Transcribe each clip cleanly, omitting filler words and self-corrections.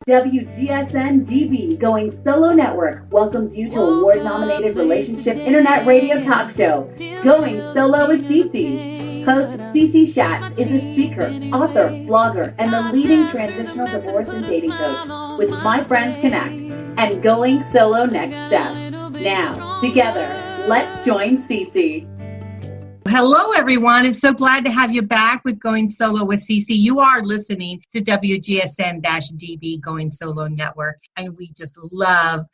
WGSN-DB Going Solo Network welcomes you to award-nominated relationship internet radio talk show, Going Solo with Cece. Host Cece Schatz is a speaker, author, blogger, and the leading transitional divorce and dating coach with My Friends Connect and Going Solo Next Step. Now, together, let's join Cece. Hello, everyone. It's so glad to have you back with Going Solo with Cece. You are listening to WGSN-DB Going Solo Network, and we just love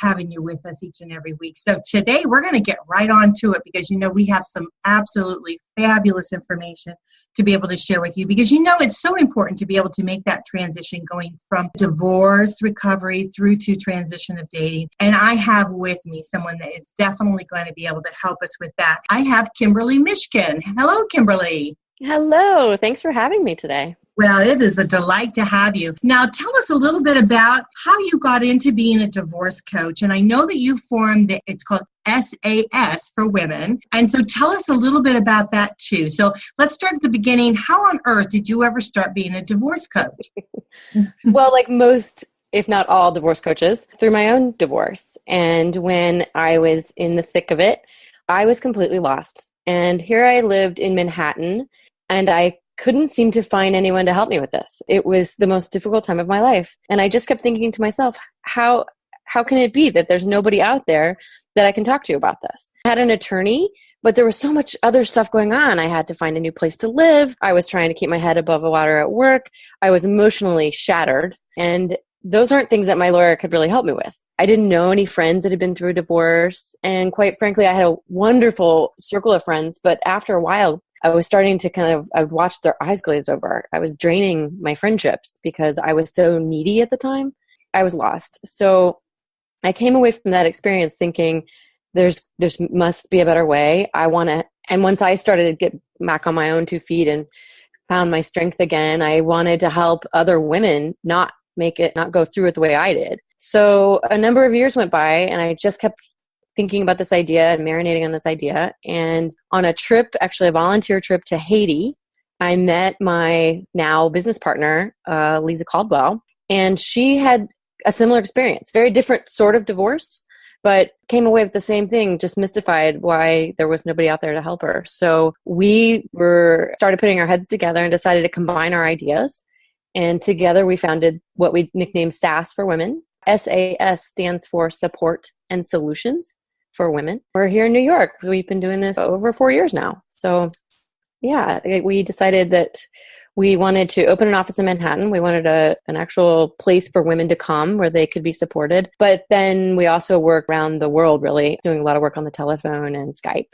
having you with us each and every week. So today we're going to get right on to it because, we have some absolutely fabulous information to be able to share with you because, it's so important to be able to make that transition going from divorce recovery through to transition of dating. And I have with me someone that is definitely going to be able to help us with that. I have Kimberly Mishkin. Hello, Kimberly. Hello. Thanks for having me today. Well, it is a delight to have you. Now, tell us a little bit about how you got into being a divorce coach. And I know that you formed, it's called SAS for women. And so tell us a little bit about that too. So let's start at the beginning. How on earth did you ever start being a divorce coach? Well, like most, if not all divorce coaches, through my own divorce. And when I was in the thick of it, I was completely lost. And here I lived in Manhattan, and I couldn't seem to find anyone to help me with this. It was the most difficult time of my life. And I just kept thinking to myself, how can it be that there's nobody out there that I can talk to about this? I had an attorney, but there was so much other stuff going on. I had to find a new place to live. I was trying to keep my head above the water at work. I was emotionally shattered. And those aren't things that my lawyer could really help me with. I didn't know any friends that had been through a divorce. And quite frankly, I had a wonderful circle of friends. But after a while, I was starting to I would watch their eyes glaze over. I was draining my friendships because I was so needy at the time. I was lost. So I came away from that experience thinking there's must be a better way. And once I started to get back on my own 2 feet and found my strength again, I wanted to help other women not go through it the way I did. So a number of years went by and I just kept thinking about this idea and marinating on this idea. And on a trip, actually a volunteer trip to Haiti, I met my now business partner, Lisa Caldwell, and she had a similar experience, very different sort of divorce, but came away with the same thing, just mystified why there was nobody out there to help her. So we started putting our heads together and decided to combine our ideas. And together we founded what we nicknamed SAS for Women. SAS stands for Support and Solutions for Women. We're here in New York. We've been doing this over 4 years now. So yeah, we decided that we wanted to open an office in Manhattan. We wanted an actual place for women to come where they could be supported. But then we also work around the world, really, doing a lot of work on the telephone and Skype.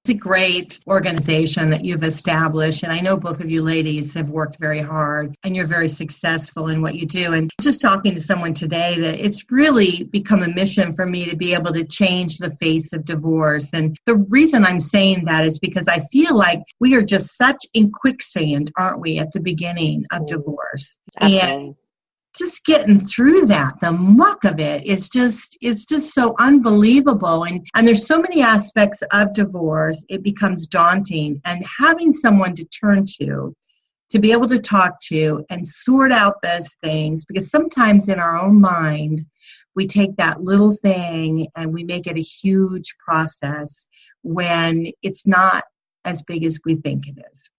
It's a great organization that you've established. And I know both of you ladies have worked very hard and you're very successful in what you do. And just talking to someone today that it's really become a mission for me to be able to change the face of divorce. And the reason I'm saying that is because I feel like we are just such in quicksand, aren't we, at the beginning of divorce? Absolutely. And just getting through that, the muck of it, it's just so unbelievable. And there's so many aspects of divorce, it becomes daunting. And having someone to turn to be able to talk to and sort out those things, because sometimes in our own mind, we take that little thing and we make it a huge process when it's not as big as we think it is.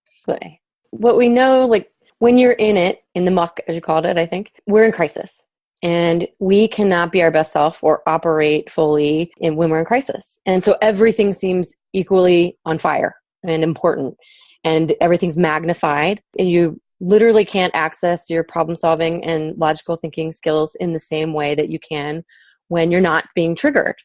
What we know, when you're in the muck, as you called it, I think, we're in crisis. And we cannot be our best self or operate fully when we're in crisis. And so everything seems equally on fire and important. And everything's magnified. And you literally can't access your problem solving and logical thinking skills in the same way that you can when you're not being triggered.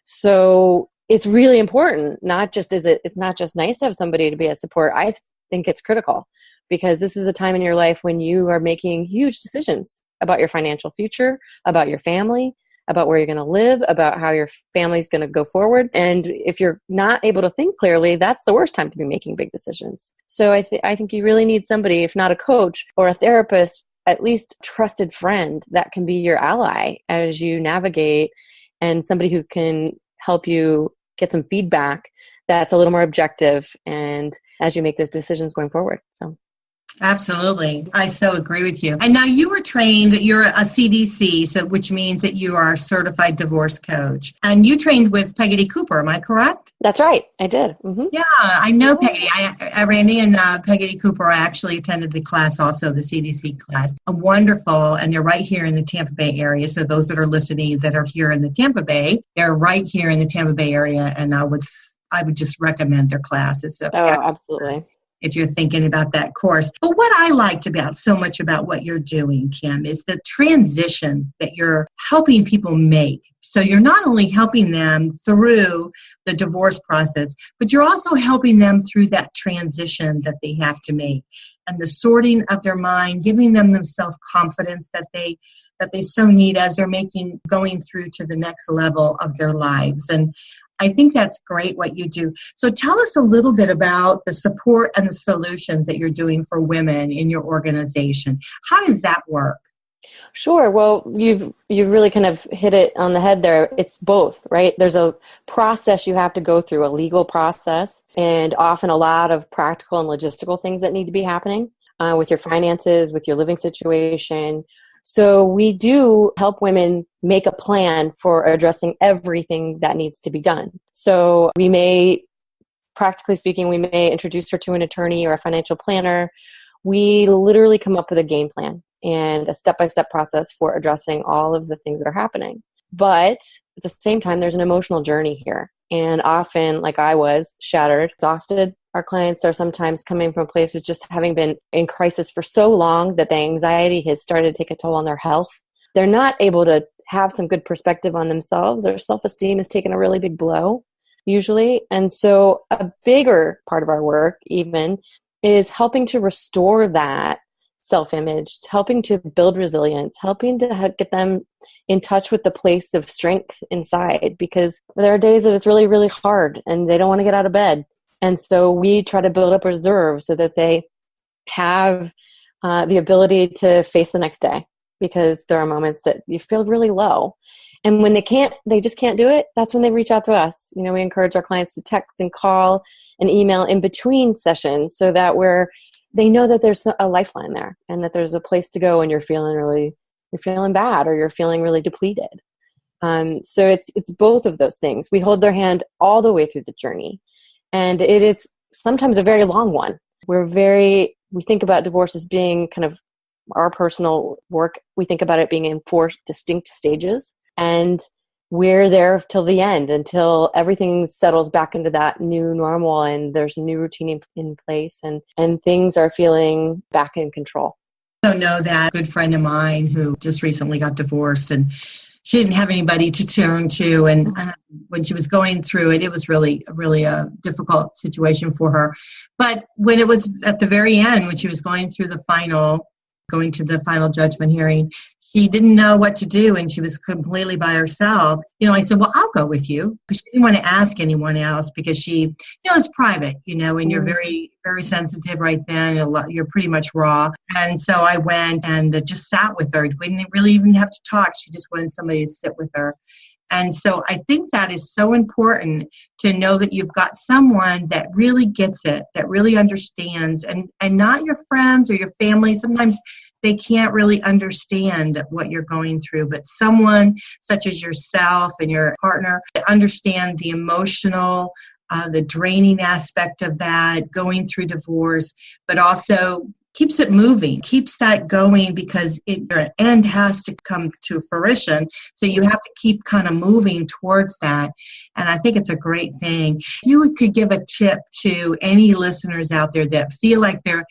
So it's really important. It's not just nice to have somebody to be a support. I think it's critical. Because this is a time in your life when you are making huge decisions about your financial future, about your family, about where you're going to live, about how your family's going to go forward. And if you're not able to think clearly, that's the worst time to be making big decisions. So I think you really need somebody, if not a coach or a therapist, at least a trusted friend that can be your ally as you navigate, and somebody who can help you get some feedback that's a little more objective and as you make those decisions going forward. So. Absolutely. I so agree with you. And now you were trained, you're a CDC, so which means that you are a certified divorce coach. And you trained with Peggy Cooper, am I correct? That's right. I did. Mm-hmm. Yeah, I know Peggy. Randy and Peggy Cooper, I actually attended the class also, the CDC class. Wonderful. And they're right here in the Tampa Bay area. So those that are listening that are here in the Tampa Bay, they're right here in the Tampa Bay area. And I would just recommend their classes. So, absolutely. If you're thinking about that course. But what I liked so much about what you're doing, Kim, is the transition that you're helping people make. So you're not only helping them through the divorce process, but you're also helping them through that transition that they have to make and the sorting of their mind, giving them self-confidence that they so need as they're going through to the next level of their lives. And I think that's great what you do. So tell us a little bit about the support and the solutions that you're doing for women in your organization. How does that work? Sure. Well, you've really kind of hit it on the head there. It's both, right? There's a process you have to go through, a legal process, and often a lot of practical and logistical things that need to be happening with your finances, with your living situation. So we do help women make a plan for addressing everything that needs to be done. So practically speaking, we may introduce her to an attorney or a financial planner. We literally come up with a game plan and a step-by-step process for addressing all of the things that are happening. But at the same time, there's an emotional journey here. And often, like I was, shattered, exhausted. Our clients are sometimes coming from a place of just having been in crisis for so long that the anxiety has started to take a toll on their health. They're not able to have some good perspective on themselves. Their self-esteem has taken a really big blow, usually. And so a bigger part of our work even is helping to restore that self-image, helping to build resilience, helping to get them in touch with the place of strength inside, because there are days that it's really, really hard and they don't want to get out of bed. And so we try to build up reserve so that they have the ability to face the next day, because there are moments that you feel really low. And when they just can't do it, that's when they reach out to us. You know, we encourage our clients to text and call and email in between sessions so that they know that there's a lifeline there and that there's a place to go when you're feeling bad or you're feeling really depleted. So it's both of those things. We hold their hand all the way through the journey. And it is sometimes a very long one. We think about divorce as being kind of our personal work. We think about it being in 4 distinct stages. And we're there till the end, until everything settles back into that new normal and there's a new routine in place and things are feeling back in control. I know that a good friend of mine who just recently got divorced, and she didn't have anybody to turn to. And when she was going through it, it was really, really a difficult situation for her. But when it was at the very end, when she was going to the final judgment hearing, she didn't know what to do, and she was completely by herself. You know, I said, well, I'll go with you, because she didn't want to ask anyone else, because she, it's private, and you're very, very sensitive right then. You're pretty much raw. And so I went and just sat with her. We didn't really even have to talk. She just wanted somebody to sit with her. And so I think that is so important, to know that you've got someone that really gets it, that really understands, and not your friends or your family. Sometimes they can't really understand what you're going through, but someone such as yourself and your partner that understand the emotional, the draining aspect of that, going through divorce, but also keeps it moving, keeps that going, because your end has to come to fruition. So you have to keep kind of moving towards that. And I think it's a great thing. If you could give a tip to any listeners out there that feel like they're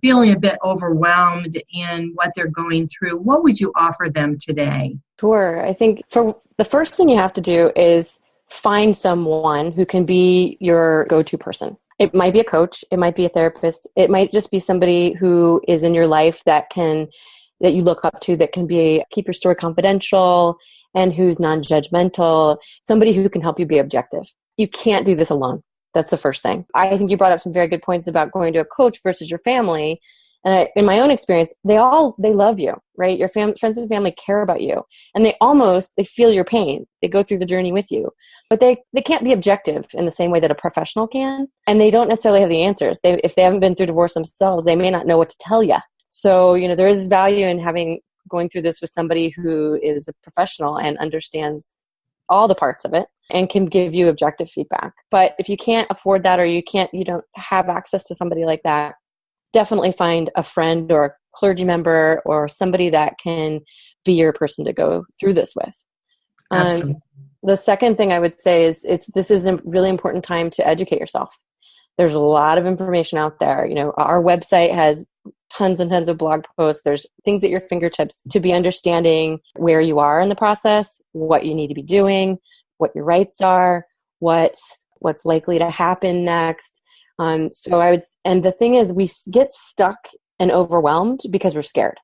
feeling a bit overwhelmed in what they're going through, what would you offer them today? Sure. I think for the first thing you have to do is find someone who can be your go-to person. It might be a coach. It might be a therapist. It might just be somebody who is in your life that you look up to, that can keep your story confidential and who's non-judgmental, somebody who can help you be objective. You can't do this alone. That's the first thing. I think you brought up some very good points about going to a coach versus your family. And in my own experience, they love you, right? Your friends and family care about you, and they feel your pain. They go through the journey with you, but they can't be objective in the same way that a professional can. And they don't necessarily have the answers. If they haven't been through divorce themselves, they may not know what to tell you. So, there is value in going through this with somebody who is a professional and understands all the parts of it and can give you objective feedback. But if you can't afford that, or you don't have access to somebody like that, definitely find a friend or a clergy member or somebody that can be your person to go through this with. Absolutely. The second thing I would say is this is a really important time to educate yourself. There's a lot of information out there. Our website has tons and tons of blog posts. There's things at your fingertips to be understanding where you are in the process, what you need to be doing, what your rights are, what's likely to happen next. And the thing is, we get stuck and overwhelmed because we're scared.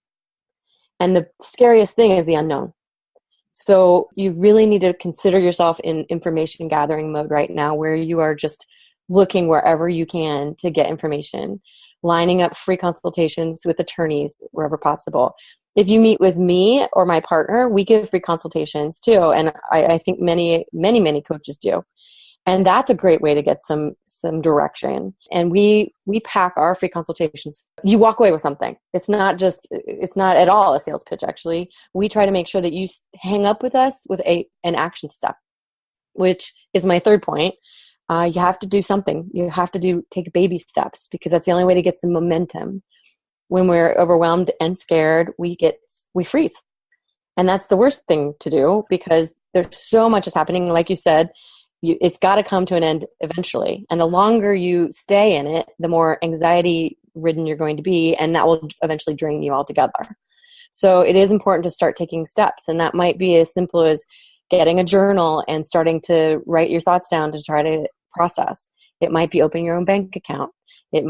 And the scariest thing is the unknown. So you really need to consider yourself in information gathering mode right now, where you are just looking wherever you can to get information, lining up free consultations with attorneys wherever possible. If you meet with me or my partner, we give free consultations too. And I think many, many, many coaches do. And that's a great way to get some direction. And we pack our free consultations. You walk away with something. It's not at all a sales pitch, actually. We try to make sure that you hang up with us with an action step, which is my third point. You have to do something. You have to take baby steps, because that's the only way to get some momentum. When we're overwhelmed and scared, we freeze. And that's the worst thing to do, because there's so much is happening. Like you said, it's got to come to an end eventually. And the longer you stay in it, the more anxiety ridden you're going to be, and that will eventually drain you altogether. So it is important to start taking steps. And that might be as simple as getting a journal and starting to write your thoughts down to try to process. It might be opening your own bank account. It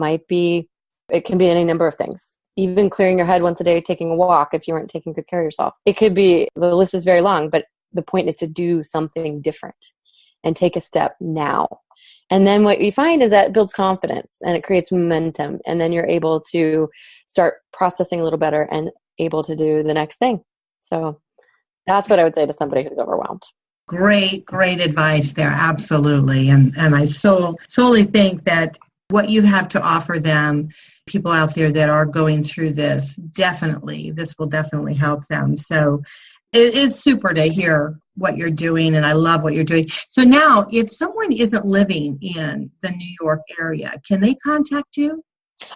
can be any number of things. Even clearing your head once a day, taking a walk if you weren't taking good care of yourself. The list is very long, but the point is to do something different and take a step now. And then what you find is that it builds confidence and it creates momentum. And then you're able to start processing a little better and able to do the next thing. So that's what I would say to somebody who's overwhelmed. Great advice there. Absolutely. And I solely think that what you have to offer them, people out there that are going through this will definitely help them. So it is super to hear what you're doing, and I love what you're doing. So now, if someone isn't living in the New York area, can they contact you?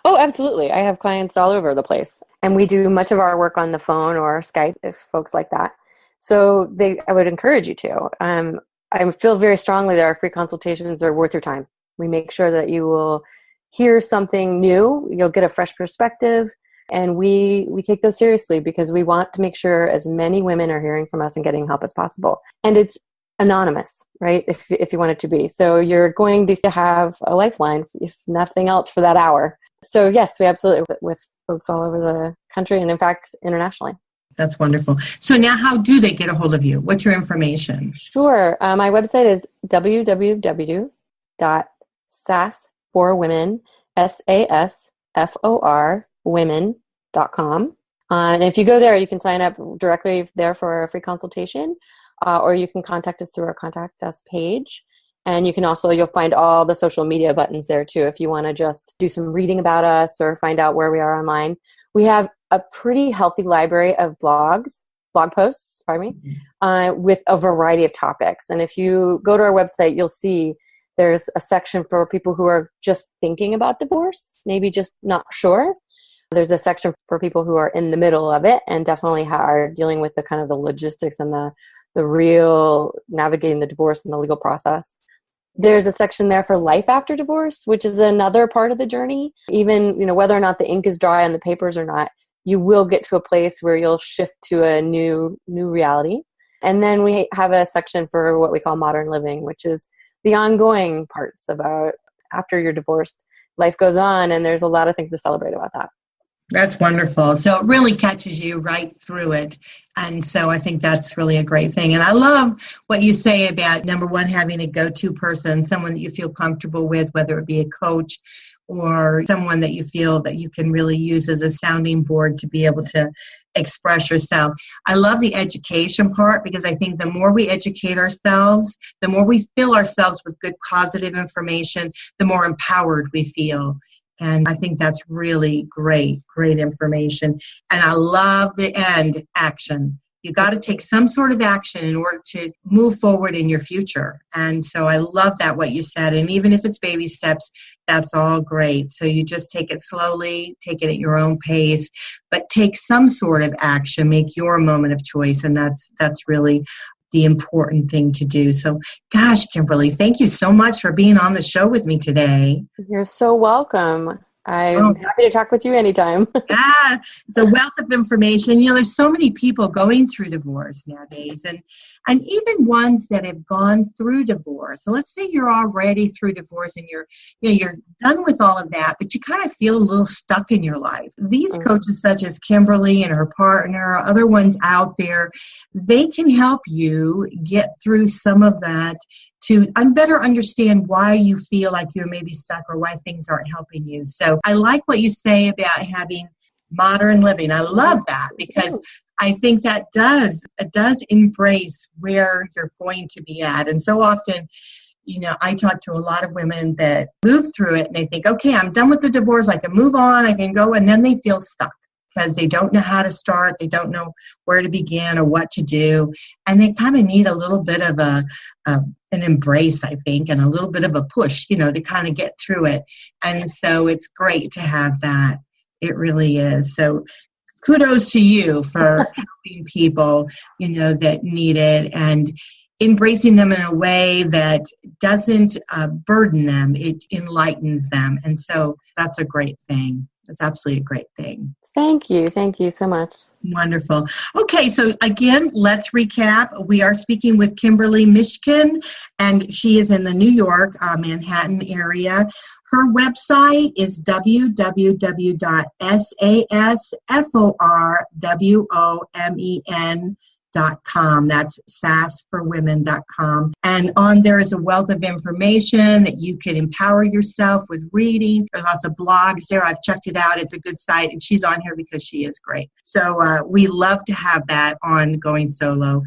Oh, absolutely. I have clients all over the place, and we do much of our work on the phone or Skype if folks like that. So I would encourage you to. I feel very strongly that our free consultations are worth your time. We make sure that you will hear something new, you'll get a fresh perspective, and we take those seriously, because we want to make sure as many women are hearing from us and getting help as possible. And it's anonymous, right? If you want it to be. So you're going to have a lifeline, if nothing else, for that hour. So yes, we absolutely with folks all over the country, and in fact, internationally. That's wonderful. So now how do they get a hold of you? What's your information? Sure. My website is www.sasforwomen, SASFOR women.com. And if you go there, you can sign up directly there for a free consultation, or you can contact us through our Contact Us page. And you'll find all the social media buttons there too, if you want to just do some reading about us or find out where we are online. We have a pretty healthy library of blog posts, with a variety of topics. And if you go to our website, you'll see there's a section for people who are just thinking about divorce, maybe just not sure. There's a section for people who are in the middle of it and definitely are dealing with the kind of the logistics and the real navigating the divorce and the legal process. There's a section there for life after divorce, which is another part of the journey. Even, whether or not the ink is dry on the papers or not, you will get to a place where you'll shift to a new reality. And then we have a section for what we call modern living, which is the ongoing parts about after you're divorced. Life goes on, and there's a lot of things to celebrate about that. That's wonderful. So it really catches you right through it. And so I think that's really a great thing. And I love what you say about, number one, having a go-to person, someone that you feel comfortable with, whether it be a coach or someone that you feel that you can really use as a sounding board to be able to express yourself. I love the education part because I think the more we educate ourselves, the more we fill ourselves with good positive information, the more empowered we feel. And I think that's really great information. And I love the end, action. You got to take some sort of action in order to move forward in your future. And so I love that, what you said. And even if it's baby steps, that's all great. So you just take it slowly, take it at your own pace, but take some sort of action, make your moment of choice. And that's really the important thing to do. So, gosh, Kimberly, thank you so much for being on the show with me today. You're so welcome. I'm happy to talk with you anytime. Yeah, it's a wealth of information. You know, there's so many people going through divorce nowadays, and even ones that have gone through divorce. So let's say you're already through divorce and you're done with all of that, but you kind of feel a little stuck in your life. These coaches, such as Kimberly and her partner, other ones out there, they can help you get through some of that to better understand why you feel like you're maybe stuck or why things aren't helping you. So I like what you say about having modern living. I love that because I think that does embrace where you're going to be at. And so often, you know, I talk to a lot of women that move through it and they think, okay, I'm done with the divorce. I can move on. I can go. And then they feel stuck because they don't know how to start. They don't know where to begin or what to do. And they kind of need a little bit of an embrace, I think, and a little bit of a push, you know, to kind of get through it. And so it's great to have that. It really is. So kudos to you for helping people, you know, that need it and embracing them in a way that doesn't burden them. It enlightens them. And so that's a great thing. That's absolutely a great thing. Thank you. Thank you so much. Wonderful. Okay, so again, let's recap. We are speaking with Kimberly Mishkin, and she is in the New York, Manhattan area. Her website is www.sasforwomen.com. That's sasforwomen.com. And on there is a wealth of information that you can empower yourself with reading. There's lots of blogs there. I've checked it out. It's a good site, and she's on here because she is great. So we love to have that on Going Solo.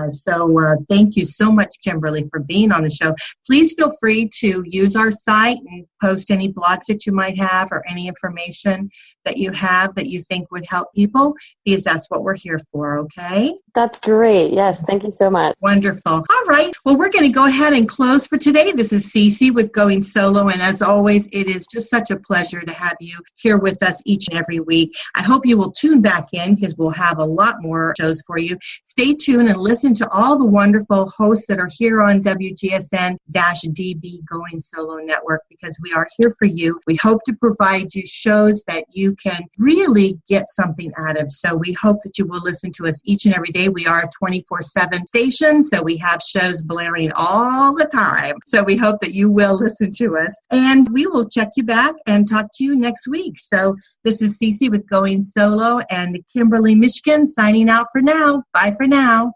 So thank you so much, Kimberly, for being on the show. Please feel free to use our site and post any blogs that you might have or any information that you have that you think would help people, because that's what we're here for, okay? That's great. Yes, thank you so much. Wonderful. All right. Well, we're going to go ahead and close for today. This is Cece with Going Solo, and as always, it is just such a pleasure to have you here with us each and every week. I hope you will tune back in because we'll have a lot more shows for you. Stay tuned and listen to all the wonderful hosts that are here on WGSN-DB Going Solo Network, because we are here for you. We hope to provide you shows that you can really get something out of. So we hope that you will listen to us each and every day. We are a 24/7 station, so we have shows blaring all the time. So we hope that you will listen to us. And we will check you back and talk to you next week. So this is Cece with Going Solo and Kimberly Mishkin signing out for now. Bye for now.